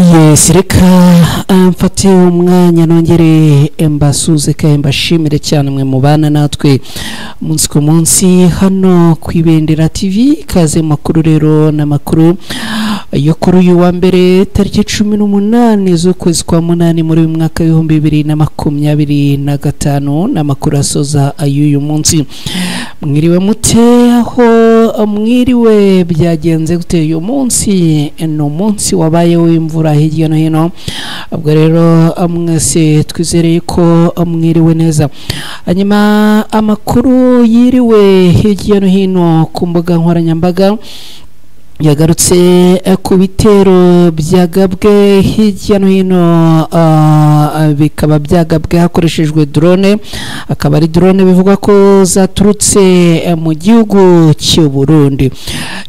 Yes, reka mfate umwanya nongere mbasuze kandi mbashimire cyane mwe mubana natwe umunsi ku munsi hano ku Ibendera TV. Kaze makuru rero n'amakuru yo kuri uyu wa mbere tariki 18 z'ukwezi kwa munani muri uyu mwaka wa 2025 n'amakuru asoza ay'uyu munsi. Mwiriwe mute aho mwiriwe byagenze gute uyu munsi? No munsi wabaye w'imvura hirya no hino, ubwo rero mwese twizereye ko mwiriwe neza. Hanyuma amakuru yiriwe hirya no hino ku mbuga nkoranyambaga yagarutse ku bitero byagabwe hirya no hino, bikaba byagabwe hakoreshejwe drone, akaba ari drone bivugwa ko zaturutse mu gihugu cy'u Burundi.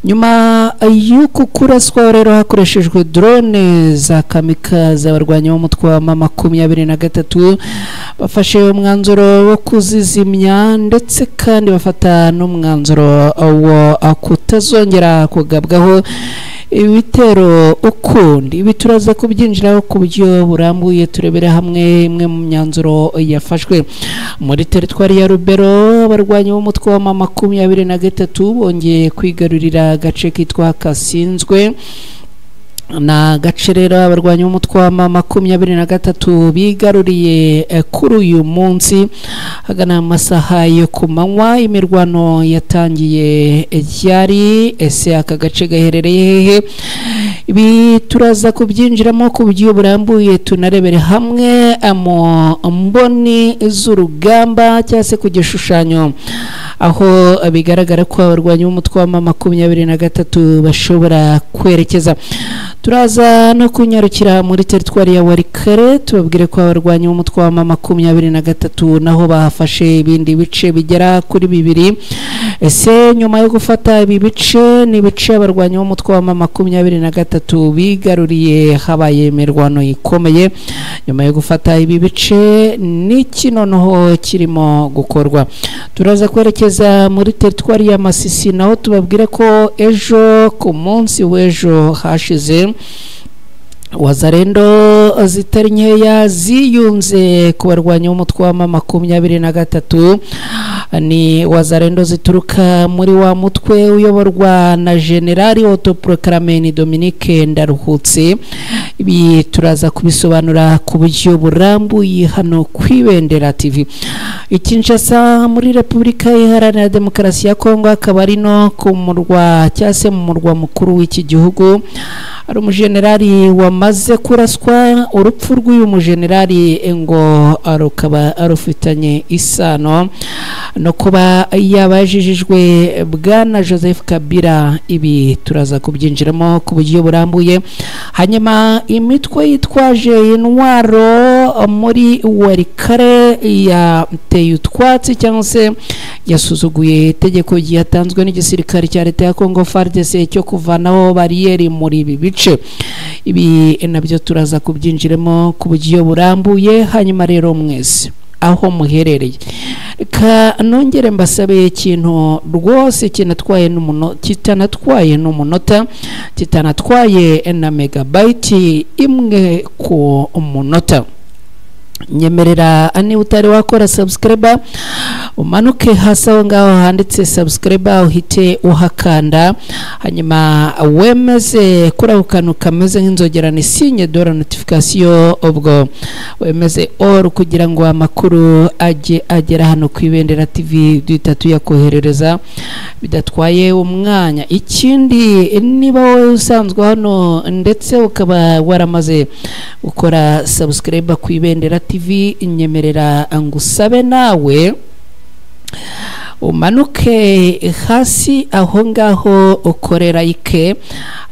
Nyuma y'uko kuraswa rero hakoreshejwe drone za kamikaze, abarwanyi b'umutwe wa M23 bafashe umwanzuro wo kuzizimya ndetse kandi bafata n'umwanzuro wo kutazongera kugabwa ibitero ukundi. Ibi turaza kubyinjiraho ku buryo burambuye, turebera hamwe imwe mu myanzuro yafashwe muri teritwari ya Rubero. Abarwanyi b'umutwe wa M23 bongeye kwigarurira agace kitwa Kasinzwe na gace rero abarwanyi b'umutwe wa M23 bigaruriye kuri uyu munsi hagana amasaha yo ku manywa. Imirwano yatangiye ryari, ese aka gace gaherereye hehe? Ibi turaza kubyinjiramo ku buryo burambuye, tunarebere hamwe mboni z'urugamba cyangwa se ku gishushanyo aho bigaragara ko abarwanyi b'umutwe wa M23 bashobora kwerekeza. Turaza no kunyarukira muri teritwari ya Warikare, tubabwire ko abarwanyi b'umutwe wa M23 naho bahafashe ibindi bice bigera kuri 2. Ese nyuma yo gufata ibi bice ni bice abarwanyi b'umutwe wa M23 bigaruriye, habaye imirwano ikomeye. Nyuma yo gufata ibi bice n'iki noneho kirimo gukorwa? Turaza kwerekeza muri teritwari ya Masisi, naho tubabwire ko ejo ku munsi w'ejo hashize Wazalendo zitari nkeya ziyunze ku barwanyi b'umutwe wa M23. Ni Wazalendo zituruka muri wa mutwe uyoborwa na Generali Autoproclamé Dominique Ndaruhutse. Ibi turaza kubisobanura ku buryo burambuye hano ku Ibendera TV. Kinshasa muri Repubulika Iharanira Demokarasi ya Kongo, akaba ari no ku murwa cyase mu murwa mukuru w'iki gihugu, ari umujenerali wamaze kuraswa. Urupfu rw'uyu mujenerali ngo arukaba arufitanye isano no kuba yabajijijwe bwana Joseph Kabila. Ibi turaza kubyinjiramo ku buryo burambuye. Hanyuma imitwe yitwaje intwaro muri Warikare yateye utwatsi cyangwa se yasuzuguye itegeko ryatanzwe n'igisirikare cya leta ya Kongo FARDC cyo kuvanaho bariyeri muri ibi bice. Ibi nabyo turaza kubyinjiramo ku buryo burambuye. Hanyuma rero mwese aho muherereye, ka nongere mbasabe ikintu rwose kitanatwaye n'umunota, kitanatwaye na megabyte imwe ku munota. Nyemerera ani utari wakora subscriber umanuke hasi aho ngaho handitse subscriber uhite uhakanda, hanyuma wemeze kuri ako kantu kameze nk'inzogera ni signe de la notification, ubwo wemeze all kugira ngo amakuru agera hano ku Ibendera TV duhita yakoherereza bidatwaye umwanya. Ikindi, niba wowe usanzwe hano ndetse ukaba waramaze gukora subscriber ku Ibendera TV, nyemerera ngusabe nawe umanuke hasi aho ngaho ukorera like.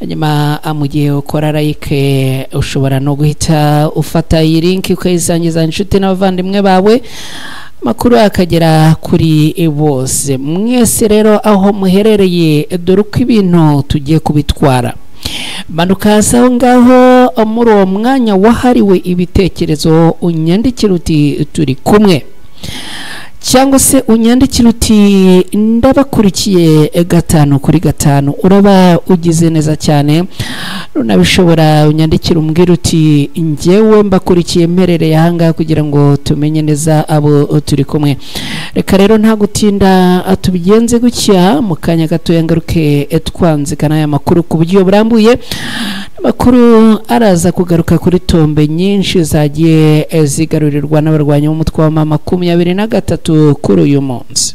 Hanyuma mu gihe ukora like ushobora no guhita ufata iyi link ukayisangiza inshuti n'abavandimwe bawe, makuru akagera kuri bose. Mwese rero aho muherereye, dore uko ibintu tugiye kubitwara. Manuka hasi aho ngaho muri uwo mwanya wahariwe ibitekerezo, unyandikira uti turi kumwe, cyangwa se unyandikira uti ndabakurikiye 5 kuri 5. Uraba ugize neza cyane. runabishobora unyandikira umbwira uti njyewe mbakurikiye mperereye ahangaha kugira ngo tumenye neza abo turi kumwe. Reka rero nta gutinda tubigenze gutya mu kanya gato yangaruke twanzikana aya makuru ku buryo burambuye. Amakuru araza kugaruka kuri tombe nyinshi zagiye zigarurirwa n'abarwanyi b'umutwe wa mama 23 kuri uyu munsi.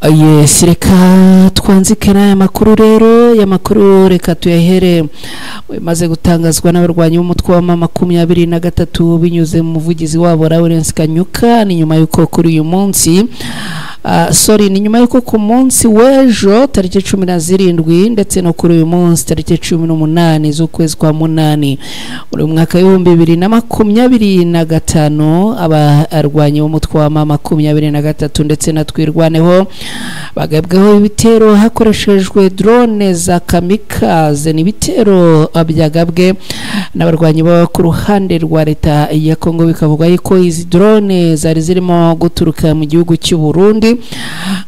Yes, reka twanzike n'aya makuru rero. Ya makuru reka tuyahere maze gutangazwa n'abarwanyi b'umutwe wa mama 23 binyuze mu muvugizi wabo Lawrence Kanyuka. Ni nyuma yuko kuri uyu munsi ni nyuma yuko ku munsi w'ejo tariki 17 ndetse no kuri uyu munsi tariki 18 z'ukwezi kwa munani muri mwaka wa 2025 abarwanyi b'umutwe wa mama 23 ndetse na twirwaneho bagabweho ibitero hakoreshejwe drone za kamikaze. Ni ibitero byagabwe n'abarwanyi bo ku ruhande rwa leta ya Kongo, bikavuga yuko izi drone zari zirimo guturuka mu gihugu cy'u Burundi,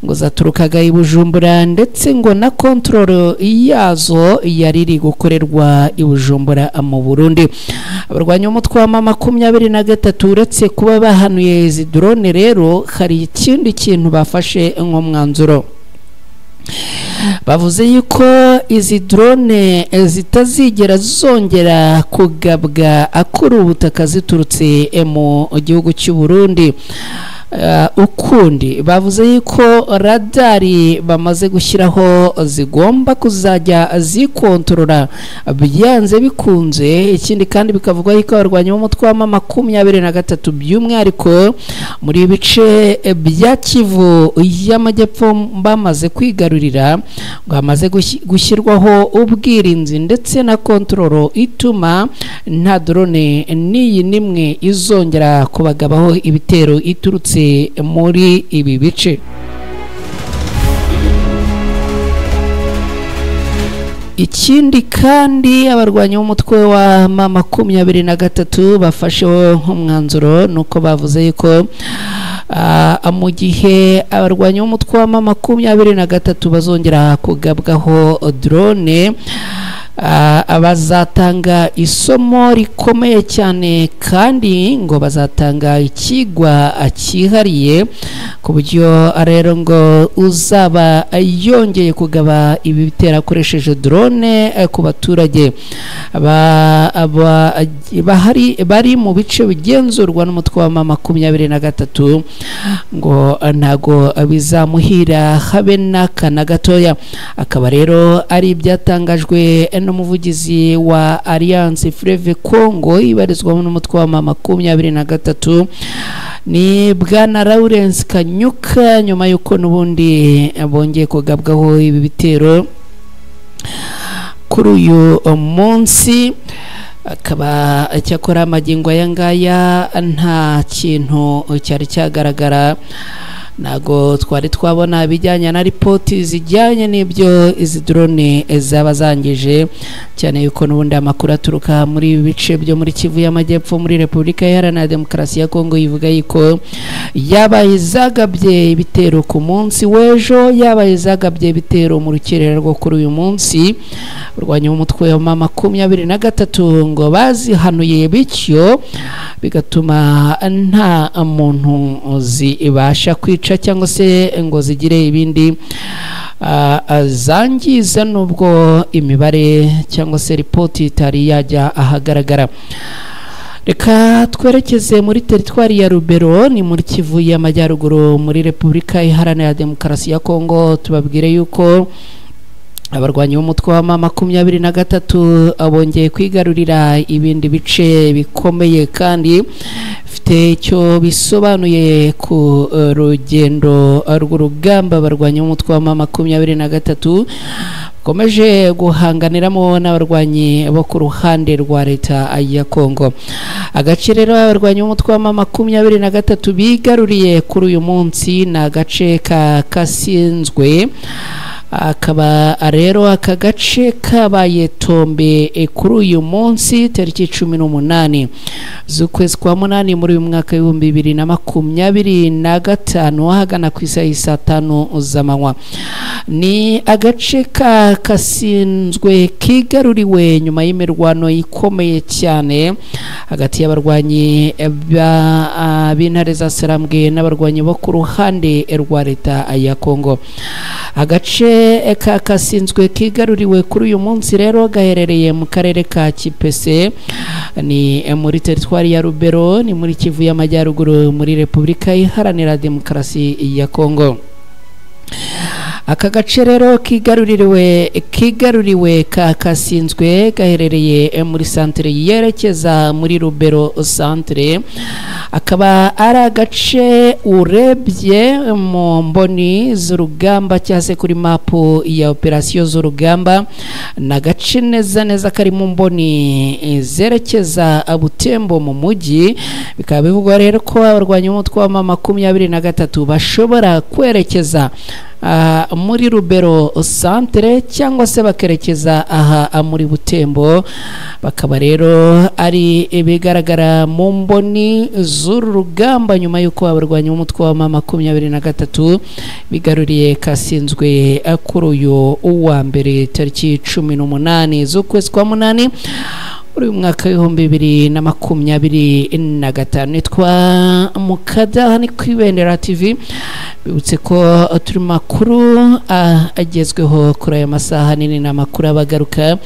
ngo zaturukaga i Bujumbura ndetse ngo na control yazo yari iri gukorerwa i Bujumbura mu Burundi. Abarwanyi b'umutwe wa mama 23 uretse kuba bahanuye izi drone rero hari ikindi kintu bafashe nk'umwanzuro. Bavuze yuko izi drone zitazigera zongera kugabwa akuri ubutaka ziturutse mu gihugu cy'u Burundi. Ukundi bavuze yuko radari bamaze gushyiraho zigomba kuzajya zikontorora byanze bikunze. Ikindi kandi bikavuga yuko abarwanyi b'umutwe wa mama 23 by'umwihariko muri bice bya Kivu y'Amajyepfo bamaze kwigarurira, ngo hamaze gushyirwaho ubwirinzi ndetse na kontrolo ituma nta drone n'iyi nimwe izongera kubagabaho ibitero iturutse muri ibi bice. Ikindi kandi abarwanyi b'umutwe wa mama 23 bafasheho nk'umwanzuro nuko bavuze yuko mu gihe abarwanyi b'umutwe wa mama 23 bazongera kugabwaho drone, abazatanga isomo rikomeye cyane kandi ngo bazatanga ikigwa cyihariye ku buryo rero ngo uzaba yongeye kugaba ibi bitera akoresheje drone ku baturage bari mu bice bigenzurwa n'umutwe wa mama 23 ngo ntago bizamuhira habe n'akana gatoya. Akaba rero ari ibyatangajwe n'umuvugizi wa Alliance Fleuve Congo ibarizwa n'umutwe wa mama 23 ni bwana Lawrence Kanyuka, nyuma yuko n'ubundi bongeye kugabwaho ibi bitero kuri uyu munsi. Akaba cyakora amagingo ayangaya nta kintu cyari cyagaragara, nago twari twabona bijyanye na ripoti zijyanye n'ibyo izi drone zaba zangije, cyane yuko n'ubundi amakuru aturuka muri bice byo muri Kivu y'Amajyepfo muri Repubulika Iharanira Demokarasi ya Kongo yivuga yuko yabaye zagabye ibitero ku munsi w'ejo, yabaye zagabye ibitero mu rukerera rwo kuri uyu munsi. Urwanya umutwe wa mama 23 ngo bazihanuye, bityo bigatuma nta muntu zibasha kwica cyangwa se ngo zigire ibindi zangiza, nubwo imibare cyangwa se ripoti itari yajya ahagaragara. Reka twerekeze muri teritwari ya Rubero, ni muri Kivu y'Amajyaruguru muri Repubulika Iharanira Demokarasi ya Kongo. Tubabwire yuko abarwanyi b'umutwe wa mama 23 abongeye kwigarurira ibindi bice bikomeye kandi bifite icyo bisobanuye ku rugendo rw'urugamba. Abarwanyi b'umutwe wa mama 23 komeje guhanganiramo n'abarwanyi bo ku ruhande rwa leta ya Kongo. Agace rero abarwanyi b'umutwe wa mama 23 bigaruriye kuri uyu munsi na agace ka Kasinzwe akaba rero aka gace kabaye tombe kuri uyu munsi tariki 18 z'ukwezi kwa munani muri uyu mwaka w'2025 hagana ku isaha 5 z'amanywa. Ni agace kasinzwe kigaruriwe nyuma y'imirwano ikomeye cyane hagati y'abarwanyi b'intare za Sarambwe n'abarwanyi bo ku ruhande rwa leta ya Kongo. Agace kasinzwe kigaruriwe kuri uyu munsi rero gaherereye mu karere ka Kipese, ni muri teritwari ya Rubero, ni muri Kivu y'Amajyaruguru muri Repubulika Iharanira Demokarasi ya Kongo. Aka gace rero kigaruriwe kasinzwe gaherereye muri centre yerekeza muri Rubero centre, akaba ari agace urebye mu mboni z'urugamba cyase kuri mapu ya operation z'urugamba, na gace neza kari mu mboni zerekeza Butembo mu mujyi. Bikaba bivugwa rero ko abarwanyi umutwe wa 23 bashobora kwerekeza muri Rubero centre cyangwa se bakerekeza aha muri Butembo. Bakaba rero ari ibigaragara mu mboni z'uru rugamba nyuma y'uko abarwanyi umutwe wa 23 bigaruriye kasinzwe kuri uyu wa mbere tariki 18 z'ukwezi kwa munani muri mwaka w'2025. Nitwa Mukada ni kwibendera TV. Bibutse ko turi makuru agezweho kuri aya masaha nini na makuru abagaruka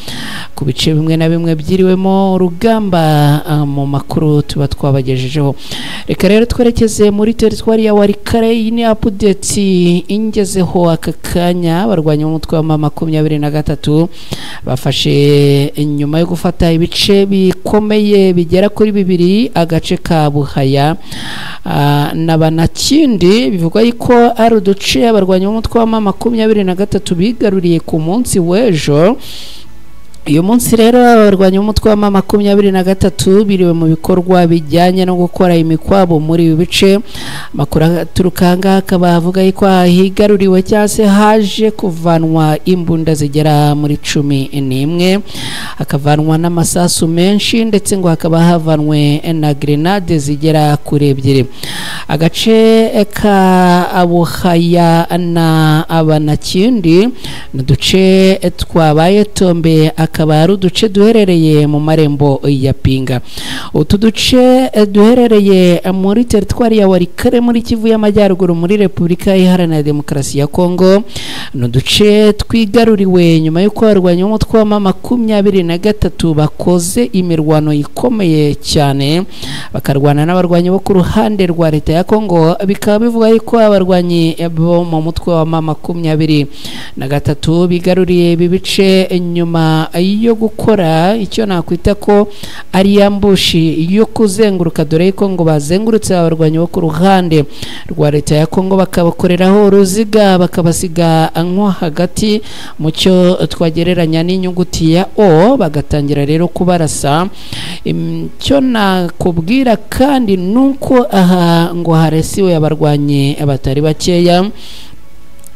ku bice bimwe na bimwe byiriwemo urugamba mu makuru tuba twabagejejeho. Reka rero twerekeze muri teritwari ya Warikare. Iyi ni update ingezeho aka kanya. Abarwanyi umutwe wa 23 bafashe nyuma yo gufata ibice bikomeye bigera kuri 2 agace ka Buhaya na Banakindi. Bivugwa yuko ari uduce abarwanyi umutwe wa 23 bigaruriye ku munsi w'ejo. Uyu munsi rero abarwanyi umutwe wa 23 biriwe mu bikorwa bijyanye no gukora imikwabo muri ibi bice. Makuru turukanga akaba avuga yuko higaruriwe cyase haje kuvanwa imbunda zigera muri 11, akavanwa n'amasasu menshi ndetse ngo hakaba havanwe na grenade zigera kuri 2. Agace ka Abuhaya na Abanakindi n'uduce twabaye tombe, akaba ari uduce duherereye mu marembo ya Pinga. Utu duce duherereye muri teritwari ya Warikare muri Kivu y'Amajyaruguru muri Repubulika Iharanira Demokarasi ya Kongo. No duce twigaruriwe nyuma y'uko abarwanyi umutwe wa 23 bakoze imirwano ikomeye cyane bakarwana n'abarwanyi bo ku ruhande rwa leta ya Kongo. Bikaba bivuga yuko abarwanyi bo mu mutwe wa 23 bigaruriye ibi bice nyuma yo gukora icyo nakwita ko ari yambushi yo kuzenguruka, dore ko ngo bazengurutse abarwanyi bo ku ruhande rwa leta ya Kongo bakabakoreraho uruziga bakabasiga nko hagati mu cyo twagereranya n'inyuguti ya O, bagatangira rero kubarasa. Cyo nakubwira kandi nuko aha ngo haresiwe abarwanyi batari bakeya,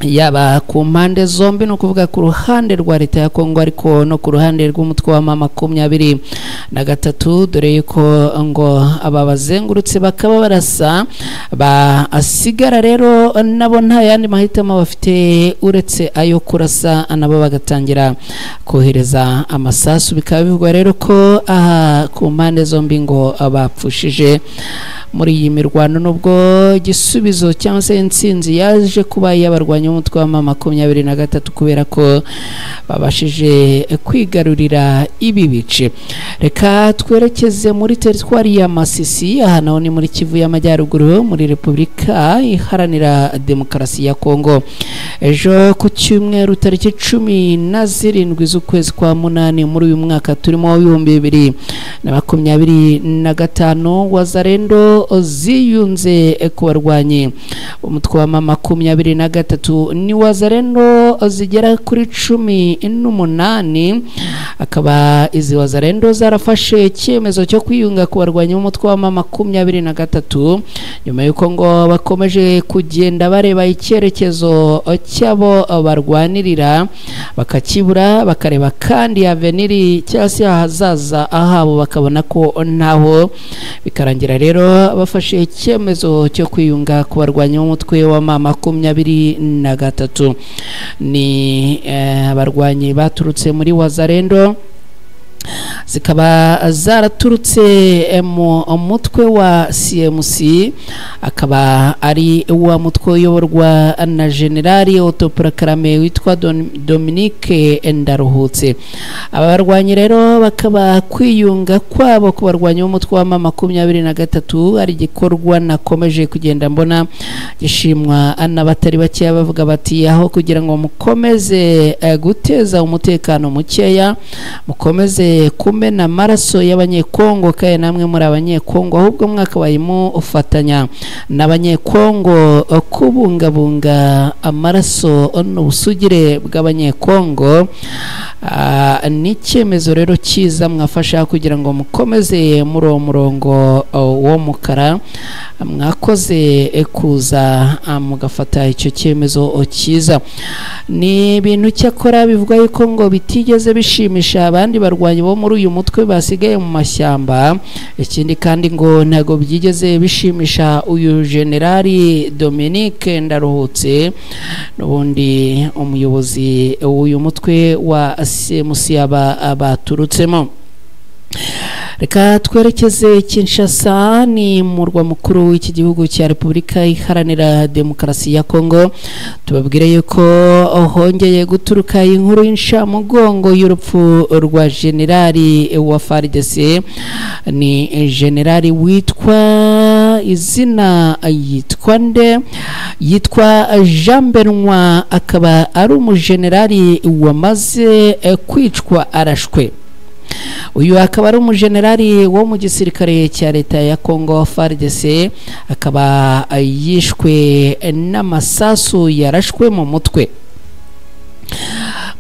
yaba ku mpande zombi, no kuvuga ku ruhande rwa leta ya Kongo ariko no ku ruhande rw'umutwe wa 23, dore yuko ngo aba bazengurutse bakaba barasa basigara rero nabo nta yandi mahitamo bafite uretse ayo kurasa, nabo bagatangira kohereza amasasu. Bikaba bivugwa rero ko aha ku mpande zombi ngo abapfushije muri iyi mirwano, nubwo igisubizo cyangwa se intsinzi yaje kuba y'abarwanyi umutwe wa 23 kubera ko babashije kwigarurira ibi bice. Reka twerekeze muri teritwari ya Masisi. Aha naho ni muri Kivu y'Amajyaruguru muri Repubulika Iharanira Demokarasi ya Kongo. Ejo ku cyumweru tariki 17 z'ukwezi kwa munani muri uyu mwaka turimo 2025, Wazalendo ziyunze ku barwanyi umutwe wa 23 gatatu ni wazalendo zigera kuri 18 akaba izi wazalendo zarafashe icyemezo cyo kwiyunga ku barwanyi b'umutwe wa 23 nyuma yuko ngo bakomeje kugenda bareba icyerekezo cyabo barwanirira bakakibura bakareba kandi aveniri cyase hazaza ahabo bakabona ko ntaho bikarangira rero bafashe icyemezo cyo kwiyunga ku barwanyi b'umutwe wa 23 ni abarwanyi baturutse muri wazalendo zikaba zaraturutse mu mutwe wa CMC akaba ari wa mutwe uyoborwa na generali autoproclamé witwa Dominique Ndaruhutse. Abarwanyi rero bakaba kwiyunga kwabo ku barwanyi b'umutwe wa 23 ari gikorwa nakomeje kugenda mbona gishimwa n'abatari bake bavuga bati aho kugira ngo mukomeze guteza umutekano mukeya mukomeze kumena amaraso y'abanyekongo kaye namwe muri abanyekongo ahubwo mwakabayimo ufatanya n'abanyekongo kubungabunga amaraso n'ubusugire bw'abanyekongo ni icyemezo rero cyiza mwafasha kugira ngo mukomeze muri uwo murongo wo mukara mwakoze kuza mugafata icyo cyemezo cyiza. Ni ibintu cyakora bivuga yuko ngo bitigeze bishimisha abandi barwanyi bo muri uyu mutwe basigaye mu mashyamba. Ikindi kandi ngo ntago byigeze bishimisha uyu generali Dominique Ndaruhutse n'ubundi umuyobozi w'uyu mutwe wa CMC abaturutsemo. Reka twerekeze Kinshasa ni murwa mukuru w'iki gihugu cya Repubulika Iharanira Demokarasi ya Kongo. Tubabwire yuko hongeye guturuka inkuru y'inshamugongo y'urupfu rwa generali wa FARDC. Ni generali witwa izina yitwa nde yitwa Jean Benoit akaba ari umugenerali wamaze kwicwa arashwe. Uyu akaba ari umugenerali wo mu gisirikare cya leta ya Kongo FARDC akaba yishwe n'amasasu yarashwe mu mutwe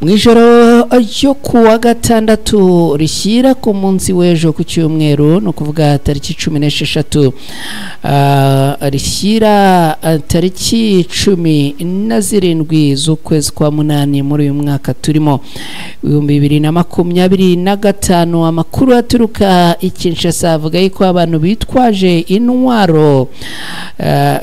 mwijoro ryo kuwa gatandatu rishyira ku munsi w'ejo ku cyumweru no kuvuga tariki 16 rishyira tariki 17 z'ukwezi kwa munani muri uyu mwaka turimo 2025. Amakuru aturuka i Kinshasa avuga yuko abantu bitwaje intwaro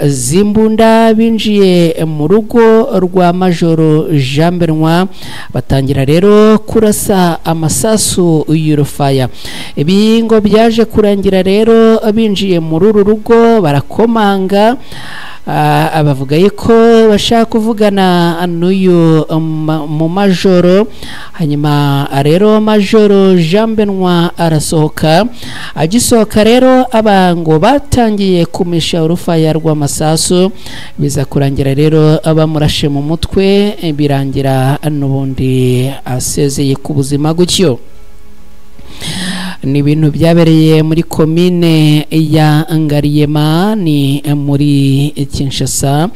zimbunda binjiye mu rugo rwa Majoro Jean Benoit batangira rero kurasa amasasu y'urufaya. Ibi ngo byaje kurangira rero binjiye muri uru rugo barakomanga abavuga yuko bashaka kuvugana n'uyu mu majoro. Hanyuma rero Majoro Jean Benoit arasohoka. Agisohoka rero abango batangiye kumisha urufaya rw'amasasu biza kurangira rero abamurashe mu mutwe birangira n'ubundi asezeye ku buzima gutyo. Ni ibintu byabereye muri komine ya Ngariyema ni muri Kinshasa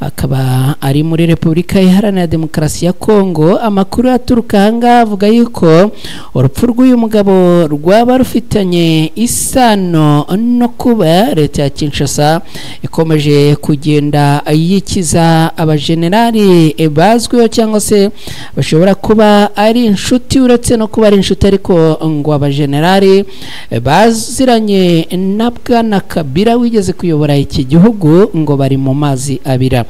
akaba ari muri Repubulika Iharanira Demokarasi ya Kongo. Amakuru aturuka hanga avuga yuko urupfu rw'uyu mugabo rwaba rufitanye isano no kuba leta ya Kinshasa ikomeje kugenda yikiza abagenerali bazwiho cyangwa se bashobora kuba ari inshuti uretse no kuba ari inshuti ariko ngo abagenerali baziranye na Bwana Kabila wigeze kuyobora iki gihugu ngo bari mu mazi abira.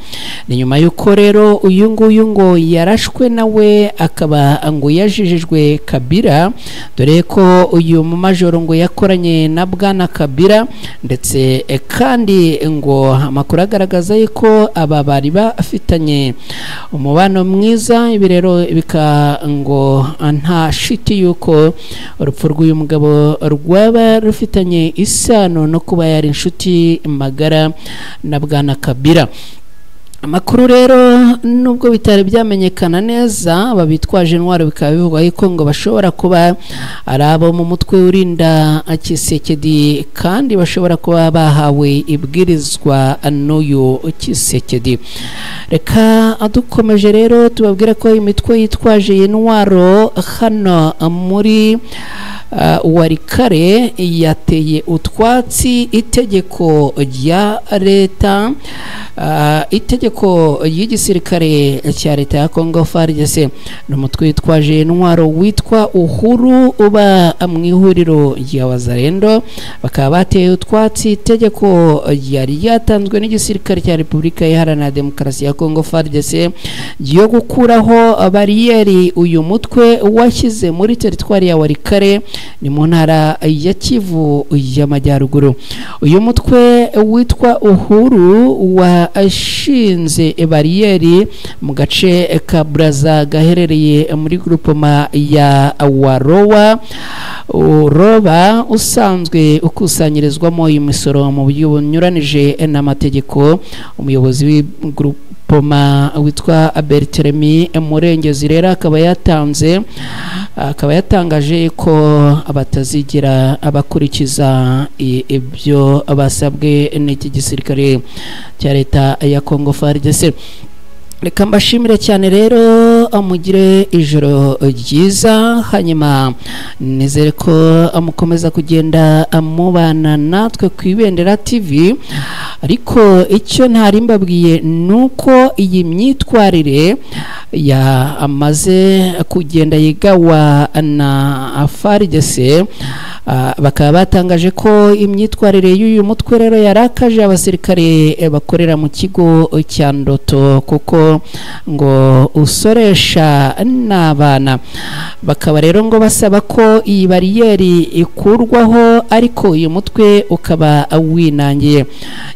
Ni nyuma yuko rero uyu nguyu ngo yarashwe nawe akaba ngo yajijijwe Kabila dore ko uyu mu majoro ngo yakoranye na Bwana Kabila ndetse kandi ngo amakuru agaragaza yuko aba bari bafitanye umubano mwiza. Ibi rero bika ngo nta shiti yuko urupfu rw'uyu mugabo rwaba rufitanye isano no kuba yari inshuti magara na Bwana Kabila. amakuru rero nubwo bitari byamenyekana neza babitwaje intwaro bikaba bivugwa yuko ngo bashobora kuba ari abo mu mutwe urinda Tshisekedi kandi bashobora kuba bahawe ibwirizwa n'uyu Tshisekedi. Reka adukomeje rero tubabwira ko imitwe yitwaje intwaro hano muri Warikare yateye utwatsi itegeko rya leta itegeko y'igisirikare cya leta ya Congo FARDC n'umutwe witwaje intwaro witwa Uhuru uba mu ihuriro rya Wazalendo bakaba bateye utwatsi itegeko yari yatanzwe n'igisirikare cya Repubulika Iharanira Demokarasi ya Congo FARDC yo gukuraho bariyeri uyu mutwe washyize muri teritwari ya Warikare ni mu ntara ya Kivu y'Amajyaruguru. Uyu mutwe witwa Uhuru washinze bariyeri mu gace ka Braza gaherereye muri groupement ya Warowa Roba usanzwe ukusanyirizwamo imisoro mu buryo bunyuranije n'amategeko. Umuyobozi w'igroupe witwa Bertremi Murengezi rero akaba yatangaje ko abatazigira abakurikiza ibyo basabwe n'iki gisirikare cya leta ya Congo FARDC. Reka mbashimire cyane rero amugire ijoro ryiza hanyuma nizere ko amukomeza kugenda amubana natwe ku Ibendera TV ariko icyo ntari mbabwiye nuko iyi myitwarire ya amaze kugenda yigawa na FARDC bakaba batangaje ko imyitwarire y'uyu mutwe rero yarakaje abasirikare bakorera mu kigo cya Ndoto kuko ngo usoresha n'abana. Bakaba rero ngo basaba ko iyi bariyeri ikurwaho ariko uyu mutwe ukaba winangiye.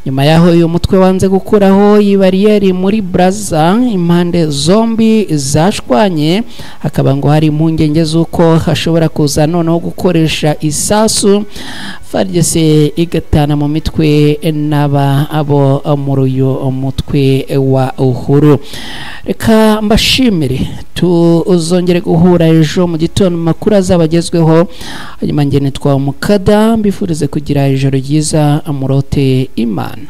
Nyuma yaho uyu mutwe wanze gukuraho iyi bariyeri muri Braza impande zombi zashwanye hakaba ngo hari impungenge z'uko hashobora kuza noneho gukoresha isasu FARDC igatana mu mitwe n'aba abo muri uyu mutwe wa Uhuru. Reka mbashimire tuzongere guhura ejo mu gitondo makuru azabagezweho hanyuma nge nitwa Mukada mbifurize kugira ijoro ryiza amurote Imana.